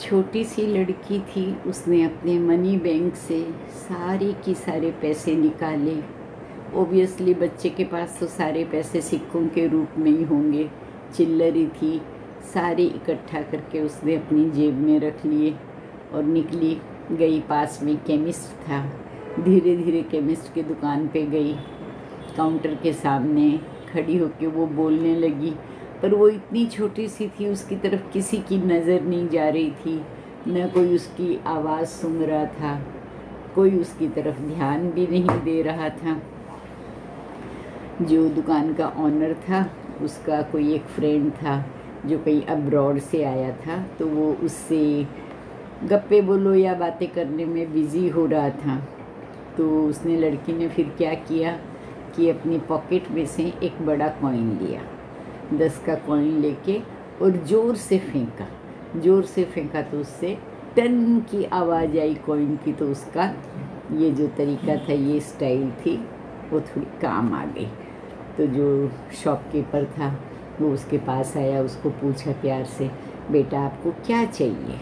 छोटी सी लड़की थी, उसने अपने मनी बैंक से सारे के सारे पैसे निकाले। ओबियसली बच्चे के पास तो सारे पैसे सिक्कों के रूप में ही होंगे, चिल्लर ही थी। सारे इकट्ठा करके उसने अपनी जेब में रख लिए और निकली गई। पास में केमिस्ट था, धीरे धीरे केमिस्ट की दुकान पे गई। काउंटर के सामने खड़ी होकर वो बोलने लगी, पर वो इतनी छोटी सी थी, उसकी तरफ किसी की नज़र नहीं जा रही थी, न कोई उसकी आवाज़ सुन रहा था, कोई उसकी तरफ ध्यान भी नहीं दे रहा था। जो दुकान का ऑनर था, उसका कोई एक फ्रेंड था जो कहीं अब्रॉड से आया था, तो वो उससे गप्पे बोलो या बातें करने में बिज़ी हो रहा था। तो उसने, लड़की ने फिर क्या किया कि अपनी पॉकेट में से एक बड़ा कॉइन लिया, 10 का कॉइन लेके, और ज़ोर से फेंका तो उससे टन की आवाज़ आई कॉइन की। तो उसका ये जो तरीका था, ये स्टाइल थी, वो थोड़ी काम आ गई। तो जो शॉपकीपर था वो उसके पास आया, उसको पूछा प्यार से, बेटा आपको क्या चाहिए?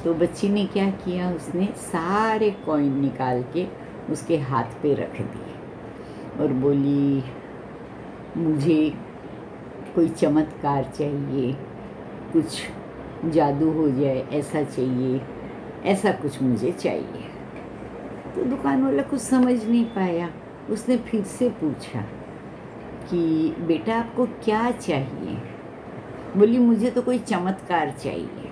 तो बच्ची ने क्या किया, उसने सारे कॉइन निकाल के उसके हाथ पे रख दिए और बोली, मुझे कोई चमत्कार चाहिए, कुछ जादू हो जाए ऐसा चाहिए, ऐसा कुछ मुझे चाहिए। तो दुकान वाला कुछ समझ नहीं पाया। उसने फिर से पूछा कि बेटा आपको क्या चाहिए? बोली, मुझे तो कोई चमत्कार चाहिए।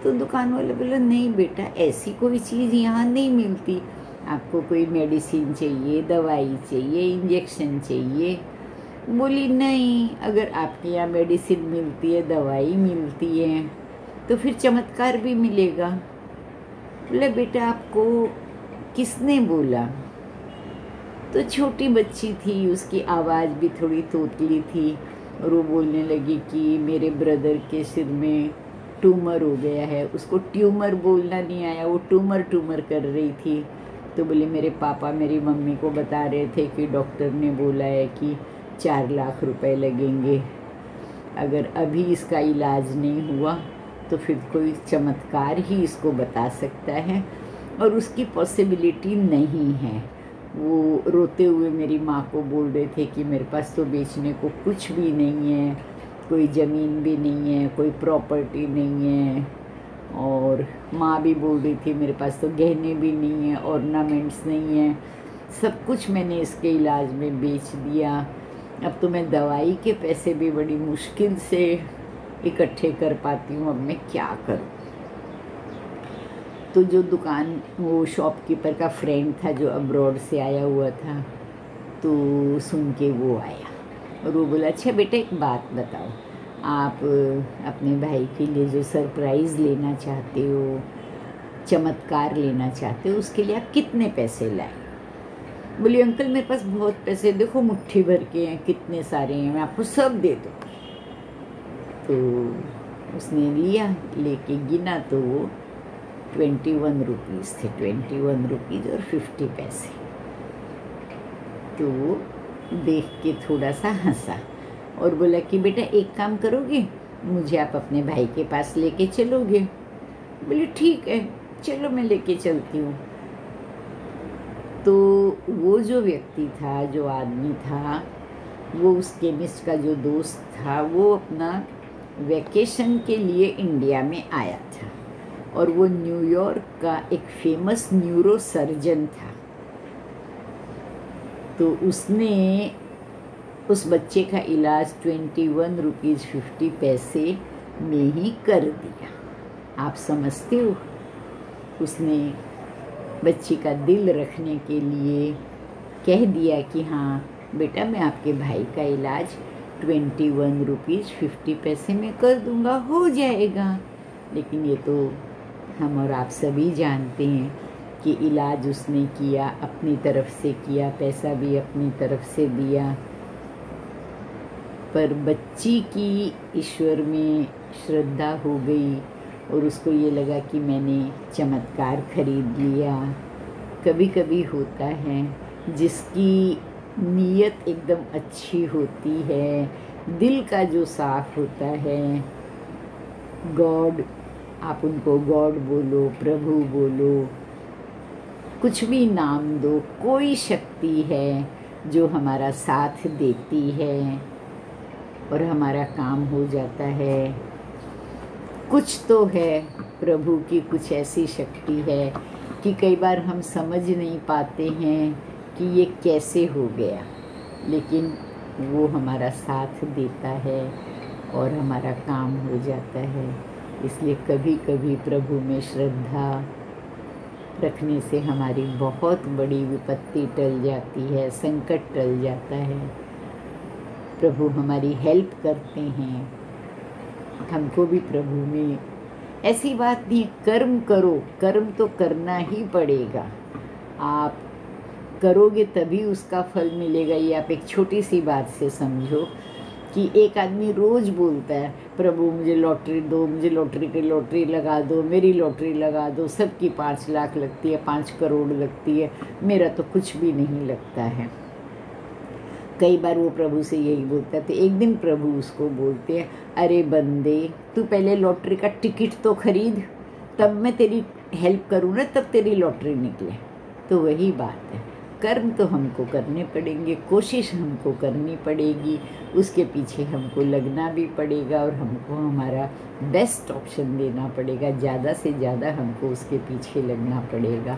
तो दुकान वाला बोला, नहीं बेटा, ऐसी कोई चीज़ यहाँ नहीं मिलती। आपको कोई मेडिसिन चाहिए, दवाई चाहिए, इंजेक्शन चाहिए? बोली, नहीं, अगर आपके यहाँ मेडिसिन मिलती है, दवाई मिलती है, तो फिर चमत्कार भी मिलेगा। बोले, बेटा आपको किसने बोला? तो छोटी बच्ची थी, उसकी आवाज़ भी थोड़ी तोतली थी, और वो बोलने लगी कि मेरे ब्रदर के सिर में ट्यूमर हो गया है। उसको ट्यूमर बोलना नहीं आया, वो ट्यूमर कर रही थी। तो बोले, मेरे पापा मेरी मम्मी को बता रहे थे कि डॉक्टर ने बोला है कि 4 लाख रुपए लगेंगे, अगर अभी इसका इलाज नहीं हुआ तो फिर कोई चमत्कार ही इसको बता सकता है, और उसकी पॉसिबिलिटी नहीं है। वो रोते हुए मेरी माँ को बोल रहे थे कि मेरे पास तो बेचने को कुछ भी नहीं है, कोई ज़मीन भी नहीं है, कोई प्रॉपर्टी नहीं है, और माँ भी बोल रही थी मेरे पास तो गहने भी नहीं है, ऑर्नामेंट्स नहीं है, सब कुछ मैंने इसके इलाज में बेच दिया। अब तो मैं दवाई के पैसे भी बड़ी मुश्किल से इकट्ठे कर पाती हूँ, अब मैं क्या करूँ? तो जो दुकान, वो शॉपकीपर का फ्रेंड था जो अब्रॉड से आया हुआ था, तो सुन के वो आया और वो बोला, अच्छा बेटा एक बात बताओ, आप अपने भाई के लिए जो सरप्राइज़ लेना चाहते हो, चमत्कार लेना चाहते हो, उसके लिए आप कितने पैसे लाए? बोली, अंकल मेरे पास बहुत पैसे, देखो मुट्ठी भर के हैं, कितने सारे हैं, मैं आपको सब दे दूँ। तो उसने लिया, लेके गिना तो वो 21 रुपीज़ थे, 21 रुपीज़ और 50 पैसे। तो वो देख के थोड़ा सा हंसा और बोला कि बेटा एक काम करोगे, मुझे आप अपने भाई के पास लेके चलोगे? बोले, ठीक है, चलो मैं लेके चलती हूँ। तो वो जो व्यक्ति था, जो आदमी था, वो उस केमिस्ट का जो दोस्त था, वो अपना वैकेशन के लिए इंडिया में आया था, और वो न्यूयॉर्क का एक फेमस न्यूरो सर्जन था। तो उसने उस बच्चे का इलाज 21 रुपीज़ 50 पैसे में ही कर दिया। आप समझते हो, उसने बच्ची का दिल रखने के लिए कह दिया कि हाँ बेटा, मैं आपके भाई का इलाज 21 रुपीज़ 50 पैसे में कर दूंगा, हो जाएगा। लेकिन ये तो हम और आप सभी जानते हैं कि इलाज उसने किया, अपनी तरफ से किया, पैसा भी अपनी तरफ से दिया, पर बच्ची की ईश्वर में श्रद्धा हो गई और उसको ये लगा कि मैंने चमत्कार खरीद लिया। कभी कभी होता है, जिसकी नीयत एकदम अच्छी होती है, दिल का जो साफ होता है, गॉड आप उनको गॉड बोलो, प्रभु बोलो, कुछ भी नाम दो, कोई शक्ति है जो हमारा साथ देती है और हमारा काम हो जाता है। कुछ तो है प्रभु की, कुछ ऐसी शक्ति है कि कई बार हम समझ नहीं पाते हैं कि ये कैसे हो गया, लेकिन वो हमारा साथ देता है और हमारा काम हो जाता है। इसलिए कभी कभी प्रभु में श्रद्धा रखने से हमारी बहुत बड़ी विपत्ति टल जाती है, संकट टल जाता है। प्रभु हमारी हेल्प करते हैं। हमको भी प्रभु में ऐसी बात नहीं, कर्म करो, कर्म तो करना ही पड़ेगा। आप करोगे तभी उसका फल मिलेगा। ये आप एक छोटी सी बात से समझो कि एक आदमी रोज़ बोलता है, प्रभु मुझे लॉटरी दो, मुझे लॉटरी की लॉटरी लगा दो, मेरी लॉटरी लगा दो। सबकी 5 लाख लगती है, 5 करोड़ लगती है, मेरा तो कुछ भी नहीं लगता है। कई बार वो प्रभु से यही बोलता है। तो एक दिन प्रभु उसको बोलते हैं, अरे बंदे, तू पहले लॉटरी का टिकट तो खरीद, तब मैं तेरी हेल्प करूँ ना, तब तेरी लॉटरी निकले। तो वही बात है, कर्म तो हमको करने पड़ेंगे, कोशिश हमको करनी पड़ेगी, उसके पीछे हमको लगना भी पड़ेगा और हमको हमारा बेस्ट ऑप्शन देना पड़ेगा। ज़्यादा से ज़्यादा हमको उसके पीछे लगना पड़ेगा।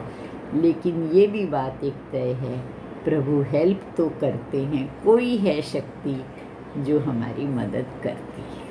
लेकिन ये भी बात एक तय है, प्रभु हेल्प तो करते हैं, कोई है शक्ति जो हमारी मदद करती है।